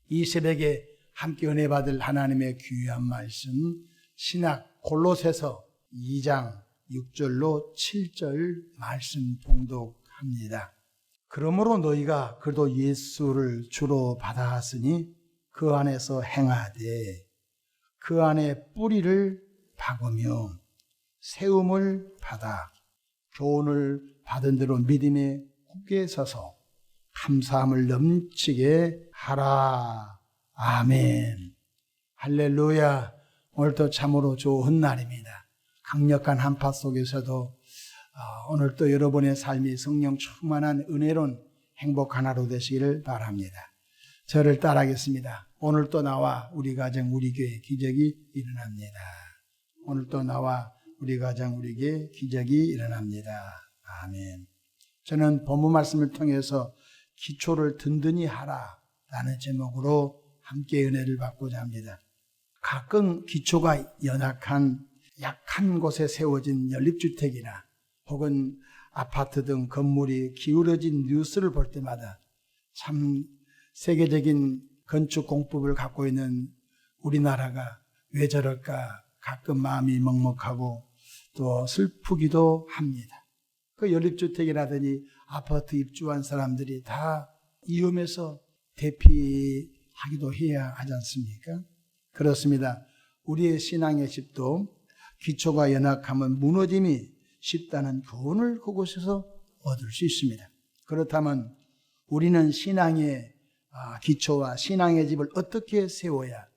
이 새벽에 함께 은혜 받을 하나님의 귀한 말씀 신약 골로새서 2장 6절로 7절 말씀 봉독합니다. 그러므로 너희가 그도 예수를 주로 받아왔으니 그 안에서 행하되 그 안에 뿌리를 박으며 세움을 받아 교훈을 받은 대로 믿음에 굳게 서서 감사함을 넘치게 하라. 아멘. 할렐루야. 오늘도 참으로 좋은 날입니다. 강력한 한파 속에서도 오늘도 여러분의 삶이 성령 충만한 은혜로운 행복한 하루 되시기를 바랍니다. 저를 따라하겠습니다. 오늘도 나와 우리 가정 우리 교회 기적이 일어납니다. 오늘도 나와 우리 가정 우리 교회 기적이 일어납니다. 아멘. 저는 본문 말씀을 통해서 기초를 든든히 하라 라는 제목으로 함께 은혜를 받고자 합니다. 가끔 기초가 연약한 약한 곳에 세워진 연립주택이나 혹은 아파트 등 건물이 기울어진 뉴스를 볼 때마다 참 세계적인 건축 공법을 갖고 있는 우리나라가 왜 저럴까 가끔 마음이 먹먹하고 또 슬프기도 합니다. 그 연립주택이라더니 아파트 입주한 사람들이 다 위험해서 대피하기도 해야 하지 않습니까? 그렇습니다. 우리의 신앙의 집도 기초가 연약하면 무너짐이 쉽다는 교훈을 그곳에서 얻을 수 있습니다. 그렇다면 우리는 신앙의 기초와 신앙의 집을 어떻게 세워야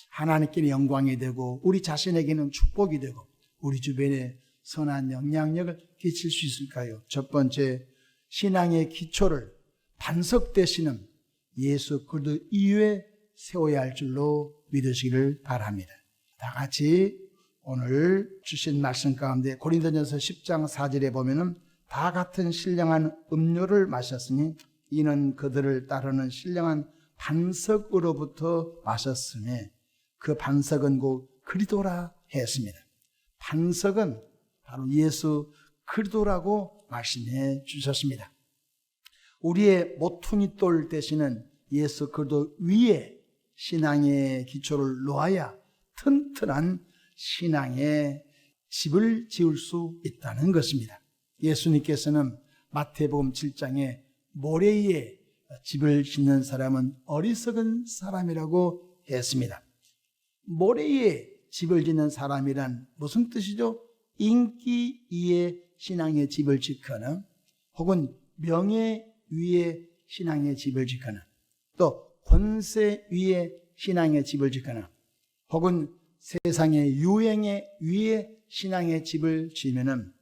하나님께 영광이 되고 우리 자신에게는 축복이 되고 우리 주변에 선한 영향력을 끼칠 수 있을까요? 첫 번째, 신앙의 기초를 반석 되시는 예수 그리스도 이외에 세워야 할 줄로 믿으시기를 바랍니다. 다 같이 오늘 주신 말씀 가운데 고린도전서 10장 4절에 보면은 다 같은 신령한 음료를 마셨으니 이는 그들을 따르는 신령한 반석으로부터 마셨으며 그 반석은 곧 그리스도라 했습니다. 반석은 바로 예수 그리스도라고 말씀해 주셨습니다. 우리의 모퉁이돌 되시는 예수 그리스도 위에 신앙의 기초를 놓아야 튼튼한 신앙의 집을 지을 수 있다는 것입니다. 예수님께서는 마태복음 7장에 모래 위에 집을 짓는 사람은 어리석은 사람이라고 했습니다. 모래 위에 집을 짓는 사람이란 무슨 뜻이죠? 인기 위에 신앙의 집을 짓거나 혹은 명예 위에 신앙의 집을 짓거나 또 권세 위에 신앙의 집을 짓거나 혹은 세상의 유행에 위에 신앙의 집을 지으면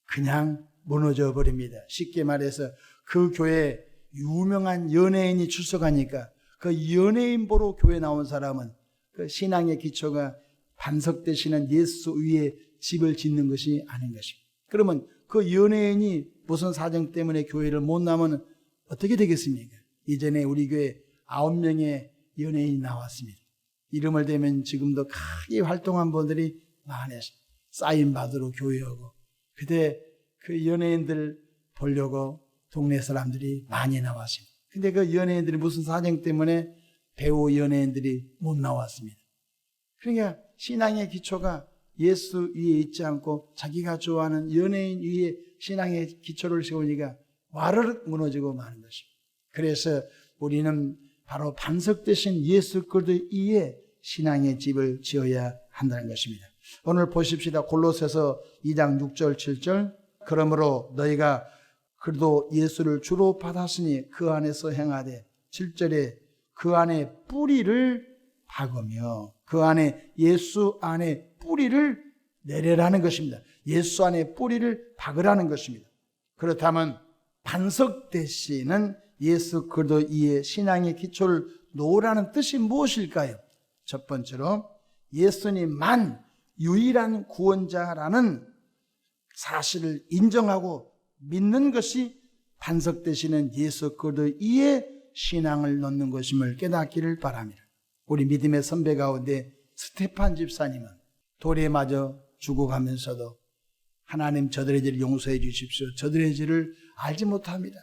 그냥 무너져 버립니다. 쉽게 말해서 그 교회에 유명한 연예인이 출석하니까 그 연예인 보러 교회 나온 사람은 그 신앙의 기초가 반석 되시는 예수 위에 집을 짓는 것이 아닌 것입니다. 그러면 그 연예인이 무슨 사정 때문에 교회를 못 나오면 어떻게 되겠습니까? 이전에 우리 교회 9명의 연예인이 나왔습니다. 이름을 대면 지금도 크게 활동한 분들이 많았습니다. 사인 받으러 교회 오고 그때 그 연예인들 보려고 동네 사람들이 많이 나왔습니다. 근데 그 연예인들이 무슨 사정 때문에 배우 연예인들이 못 나왔습니다. 그러니까 신앙의 기초가 예수 위에 있지 않고 자기가 좋아하는 연예인 위에 신앙의 기초를 세우니까 와르르 무너지고 마는 것입니다. 그래서 우리는 바로 반석 되신 예수 그리스도 위에 신앙의 집을 지어야 한다는 것입니다. 오늘 보십시다. 골로새서 2장 6절 7절 그러므로 너희가 그래도 예수를 주로 받았으니 그 안에서 행하되 7절에 그 안에 뿌리를 박으며 그 안에 예수 안에 뿌리를 내려라는 것입니다. 예수 안에 뿌리를 박으라는 것입니다. 그렇다면 반석 되시는 예수 그리스도 위에 신앙의 기초를 놓으라는 뜻이 무엇일까요? 첫 번째로 예수님만 유일한 구원자라는 사실을 인정하고 믿는 것이 반석 되시는 예수 그리스도 위에 신앙을 놓는 것임을 깨닫기를 바랍니다. 우리 믿음의 선배 가운데 스테판 집사님은 돌에 맞아 죽어가면서도 하나님 저들의 죄를 용서해 주십시오. 저들의 죄를 알지 못합니다.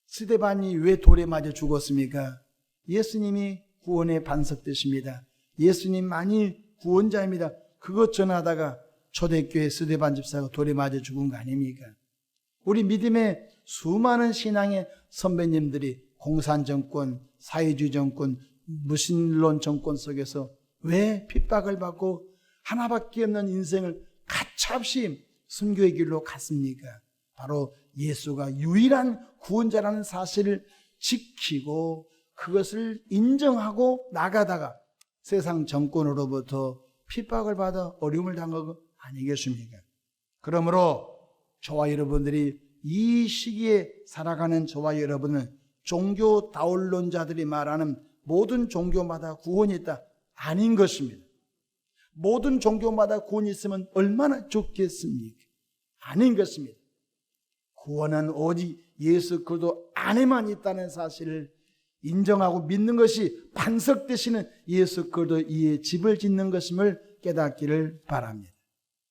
스테반이 왜 돌에 맞아 죽었습니까? 예수님이 구원의 반석되십니다. 예수님만이 구원자입니다. 그것 전하다가 초대교회 스데반 집사가 돌에 맞아 죽은 거 아닙니까? 우리 믿음의 수많은 신앙의 선배님들이 공산정권, 사회주의 정권, 무신론 정권 속에서 왜 핍박을 받고 하나밖에 없는 인생을 가차없이 순교의 길로 갔습니까? 바로 예수가 유일한 구원자라는 사실을 지키고 그것을 인정하고 나가다가 세상 정권으로부터 핍박을 받아 어려움을 당한 거 아니겠습니까? 그러므로 저와 여러분들이 이 시기에 살아가는 저와 여러분은 종교 다원론자들이 말하는 모든 종교마다 구원이 있다. 아닌 것입니다. 모든 종교마다 구원이 있으면 얼마나 좋겠습니까? 아닌 것입니다. 구원은 오직 예수 그리스도 안에만 있다는 사실을 인정하고 믿는 것이 반석 되시는 예수 그리스도 이에 집을 짓는 것임을 깨닫기를 바랍니다.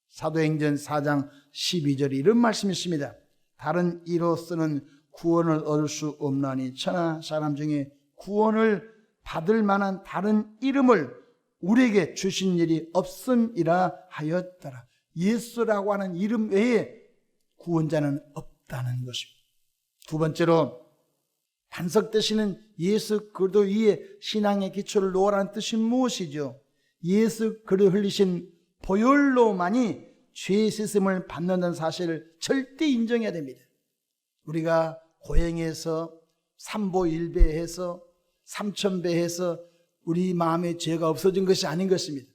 사도행전 4장 12절에 이런 말씀이 있습니다. 다른 이로서는 구원을 얻을 수 없나니 천하 사람 중에 구원을 받을 만한 다른 이름을 우리에게 주신 일이 없음이라 하였더라. 예수라고 하는 이름 외에 구원자는 없다는 것입니다. 두 번째로 반석 되시는 예수 그리스도 위에 신앙의 기초를 놓으라는 뜻이 무엇이죠? 예수 그리스도 흘리신 보혈로만이 죄의 씻음을 받는다는 사실을 절대 인정해야 됩니다. 우리가 고행해서 삼보일배해서 삼천배해서 우리 마음의 죄가 없어진 것이 아닌 것입니다.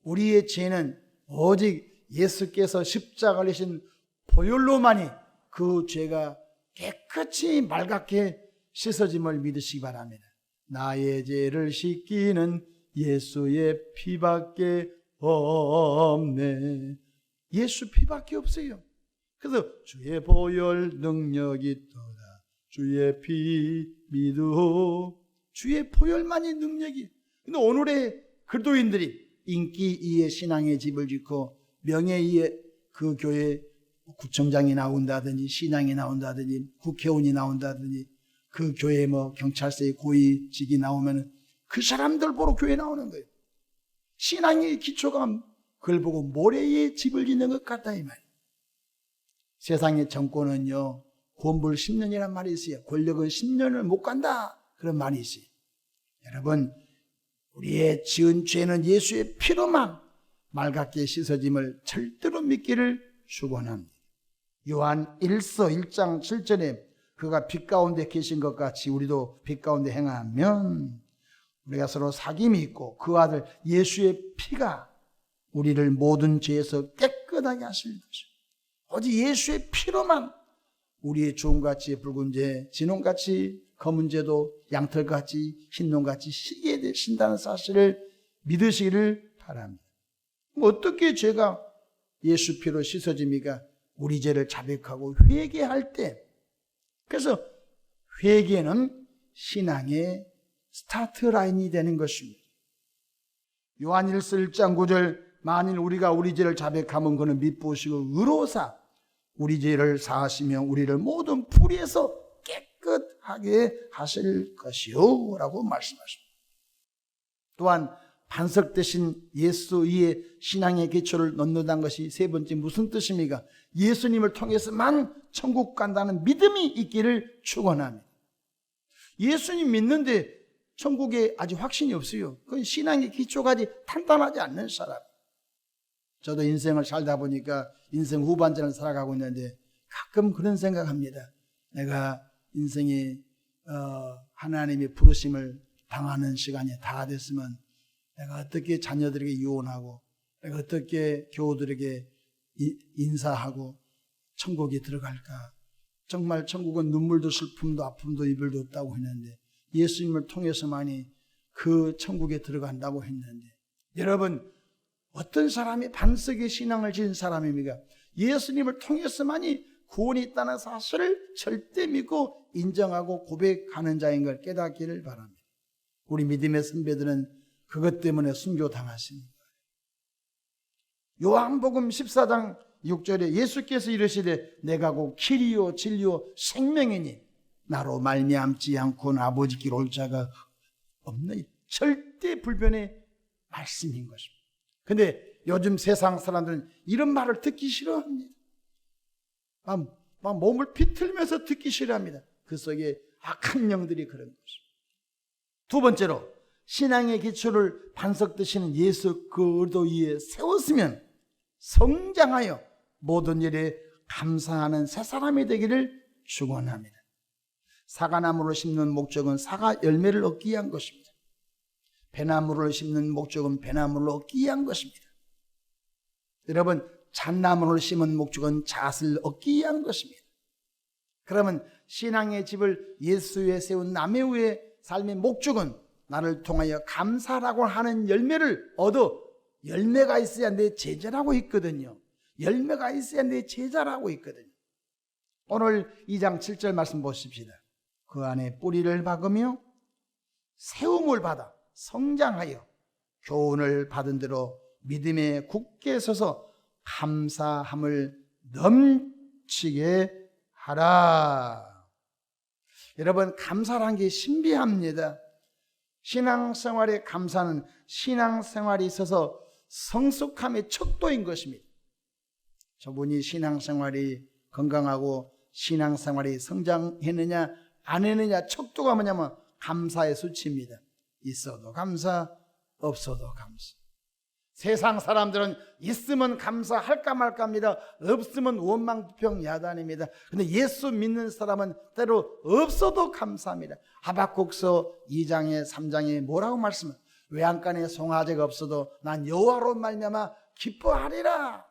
우리의 죄는 오직 예수께서 십자가를 지신 보혈로만이 그 죄가 깨끗이 맑게 씻어짐을 믿으시기 바랍니다. 나의 죄를 씻기는 예수의 피밖에 없네. 예수 피밖에 없어요. 그래서 주의 보혈 능력이 있도다. 주의 피 믿으오. 주의 보혈만이 능력이. 근데 오늘의 그리스도인들이 인기 이에 신앙의 집을 짓고 명예 이에 그 교회 구청장이 나온다든지 신앙이 나온다든지 국회의원이 나온다든지 그 교회 뭐 경찰서의 고위직이 나오면 그 사람들 보러 교회 나오는 거예요. 신앙의 기초가 그걸 보고 모래에 집을 짓는 것 같다 이 말이에요. 세상의 정권은요 권불 10년이란 말이 있어요. 권력은 10년을 못 간다 그런 말이 있어요. 여러분 우리의 지은 죄는 예수의 피로만 맑게 씻어짐을 절대로 믿기를 축원합니다. 요한 1서 1장 7절에 그가 빛 가운데 계신 것 같이 우리도 빛 가운데 행하면 우리가 서로 사귐이 있고 그 아들 예수의 피가 우리를 모든 죄에서 깨끗하게 하실 것입니다. 오직 예수의 피로만 우리의 주홍같이 붉은 죄, 진홍같이 검은 죄도 양털같이 흰농같이 희게 되신다는 사실을 믿으시기를 바랍니다. 어떻게 죄가 예수 피로 씻어집니까? 우리 죄를 자백하고 회개할 때. 그래서 회개는 신앙의 스타트 라인이 되는 것입니다. 요한 1서 1장 9절 만일 우리가 우리 죄를 자백하면 그는 미쁘시고 의로사 우리 죄를 사하시며 우리를 모든 불의에서 깨끗하게 하실 것이요 라고 말씀하십니다. 또한 반석 되신 예수 위에 신앙의 기초를 놓는다는 것이 세 번째 무슨 뜻입니까? 예수님을 통해서만 천국 간다는 믿음이 있기를 축원합니다. 예수님 믿는데 천국에 아직 확신이 없어요. 그건 신앙의 기초가 아직 탄탄하지 않는 사람. 저도 인생을 살다 보니까 인생 후반전을 살아가고 있는데 가끔 그런 생각합니다. 내가 인생에 하나님의 부르심을 당하는 시간이 다 됐으면 내가 어떻게 자녀들에게 유언하고 내가 어떻게 교우들에게 인사하고 천국에 들어갈까. 정말 천국은 눈물도 슬픔도 아픔도 이별도 없다고 했는데 예수님을 통해서만이 그 천국에 들어간다고 했는데 여러분 어떤 사람이 반석의 신앙을 지은 사람입니까? 예수님을 통해서만이 구원이 있다는 사실을 절대 믿고 인정하고 고백하는 자인 걸 깨닫기를 바랍니다. 우리 믿음의 선배들은 그것 때문에 순교당하십니다. 요한복음 14장 6절에 예수께서 이르시되 내가 곧 길이요 진리요 생명이니 나로 말미암지 않고는 아버지께로 올 자가 없는 절대 불변의 말씀인 것입니다. 근데 요즘 세상 사람들은 이런 말을 듣기 싫어합니다. 막 몸을 비틀면서 듣기 싫어합니다. 그 속에 악한 영들이 그런 것입니다. 두 번째로 신앙의 기초를 반석되시는 예수 그리스도 위에 세웠으면 성장하여 모든 일에 감사하는 새 사람이 되기를 축원합니다. 사과나무를 심는 목적은 사과 열매를 얻기 위한 것입니다. 배나무를 심는 목적은 배나무를 얻기 위한 것입니다. 여러분, 잣나무를 심은 목적은 잣을 얻기 위한 것입니다. 그러면 신앙의 집을 예수 위에 세운 남의 후의 삶의 목적은 나를 통하여 감사라고 하는 열매를 얻어 열매가 있어야 내 제자라고 있거든요. 열매가 있어야 내 제자라고 있거든요. 오늘 2장 7절 말씀 보십시다. 그 안에 뿌리를 박으며 세움을 받아 성장하여 교훈을 받은 대로 믿음에 굳게 서서 감사함을 넘치게 하라. 여러분, 감사란 게 신비합니다. 신앙생활의 감사는 신앙생활이 있어서 성숙함의 척도인 것입니다. 저분이 신앙생활이 건강하고 신앙생활이 성장했느냐 안 했느냐 척도가 뭐냐면 감사의 수치입니다. 있어도 감사, 없어도 감사. 세상 사람들은 있으면 감사할까 말까입니다. 없으면 원망부평 야단입니다. 근데 예수 믿는 사람은 때로 없어도 감사합니다. 하박국서 2장에 3장에 뭐라고 말씀을, 외양간에 송아지가 없어도 난 여호와로 말미암아 기뻐하리라.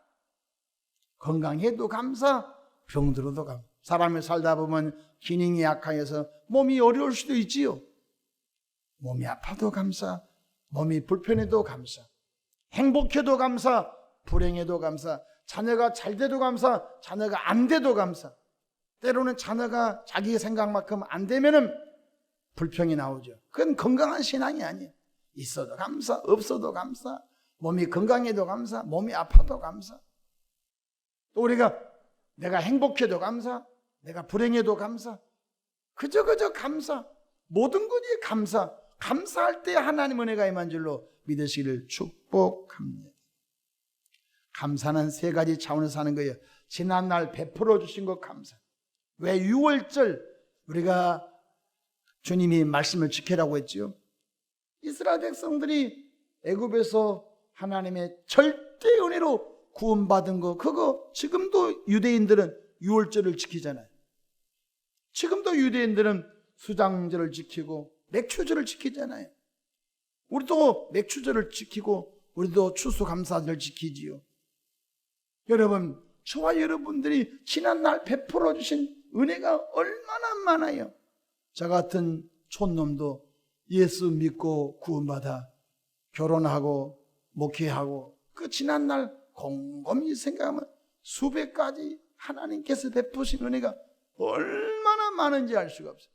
건강해도 감사, 병들어도 감사. 사람이 살다 보면 기능이 약하여서 몸이 어려울 수도 있지요. 몸이 아파도 감사, 몸이 불편해도 감사, 행복해도 감사, 불행해도 감사, 자녀가 잘 돼도 감사, 자녀가 안 돼도 감사. 때로는 자녀가 자기 생각만큼 안 되면은 불평이 나오죠. 그건 건강한 신앙이 아니에요. 있어도 감사, 없어도 감사, 몸이 건강해도 감사, 몸이 아파도 감사. 또 우리가 내가 행복해도 감사, 내가 불행해도 감사, 그저 감사, 모든 것이 감사. 감사할 때 하나님 은혜가 임한 줄로 믿으시기를 축복합니다. 감사는 세 가지 차원에서 하는 거예요. 지난날 베풀어 주신 것 감사. 왜 6월절 우리가 주님이 말씀을 지키라고 했죠? 이스라엘 백성들이 애굽에서 하나님의 절대 은혜로 구원받은 거, 그거 지금도 유대인들은 6월절을 지키잖아요. 지금도 유대인들은 수장절을 지키고 맥추절을 지키잖아요. 우리도 맥추절을 지키고 우리도 추수감사절을 지키지요. 여러분, 저와 여러분들이 지난날 베풀어 주신 은혜가 얼마나 많아요. 저 같은 촌놈도 예수 믿고 구원받아 결혼하고 목회하고 그 지난날 곰곰이 생각하면 수백 가지 하나님께서 베푸신 은혜가 얼마나 많은지 알 수가 없어요.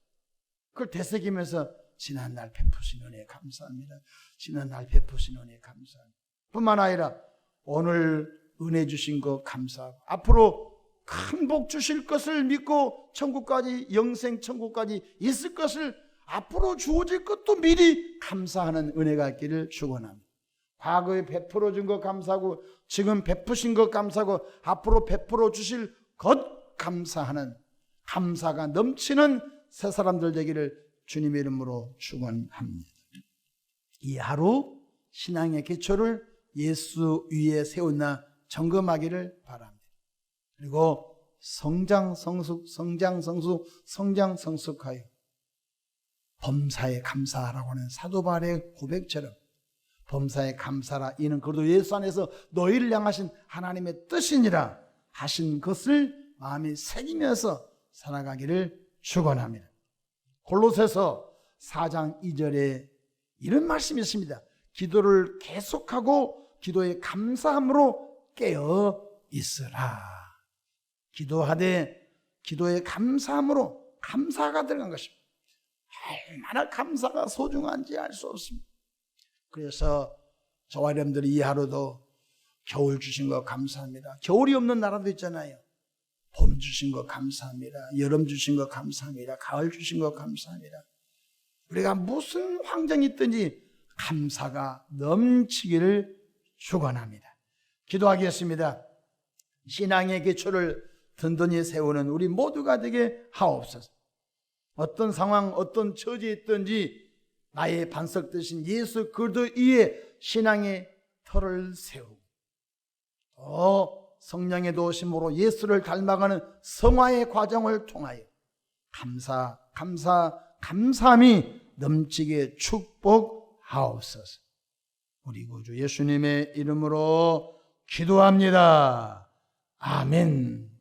그걸 되새기면서 지난날 베푸신 은혜에 감사합니다. 지난날 베푸신 은혜에 감사합니다. 뿐만 아니라 오늘 은혜 주신 거 감사하고 앞으로 큰 복 주실 것을 믿고 천국까지, 영생 천국까지 있을 것을 앞으로 주어질 것도 미리 감사하는 은혜가 있기를 축원합니다. 과거에 베풀어 준 것 감사하고 지금 베푸신 것 감사하고 앞으로 베풀어 주실 것 감사하는, 감사가 넘치는 새 사람들 되기를 주님의 이름으로 축원합니다. 이 하루 신앙의 기초를 예수 위에 세우나 점검하기를 바랍니다. 그리고 성장성숙하여 범사에 감사하라고 하는 사도 바울의 고백처럼 범사에 감사라, 이는 그래도 예수 안에서 너희를 향하신 하나님의 뜻이니라 하신 것을 마음에 새기면서 살아가기를 축원합니다. 골로새서 4장 2절에 이런 말씀이 있습니다. 기도를 계속하고 기도의 감사함으로 깨어 있으라. 기도하되 기도의 감사함으로, 감사가 들어간 것입니다. 얼마나 감사가 소중한지 알 수 없습니다. 그래서 저와 여러분들이 이 하루도 겨울 주신 거 감사합니다. 겨울이 없는 나라도 있잖아요. 봄 주신 것 감사합니다. 여름 주신 것 감사합니다. 가을 주신 것 감사합니다. 우리가 무슨 환경이 있든지 감사가 넘치기를 축원합니다. 기도하겠습니다. 신앙의 기초를 든든히 세우는 우리 모두가 되게 하옵소서. 어떤 상황, 어떤 처지에 있든지 나의 반석 되신 예수 그리스도 위에 신앙의 터를 세우고 또 성령의 도우심으로 예수를 닮아가는 성화의 과정을 통하여 감사함이 넘치게 축복하옵소서. 우리 구주 예수님의 이름으로 기도합니다. 아멘.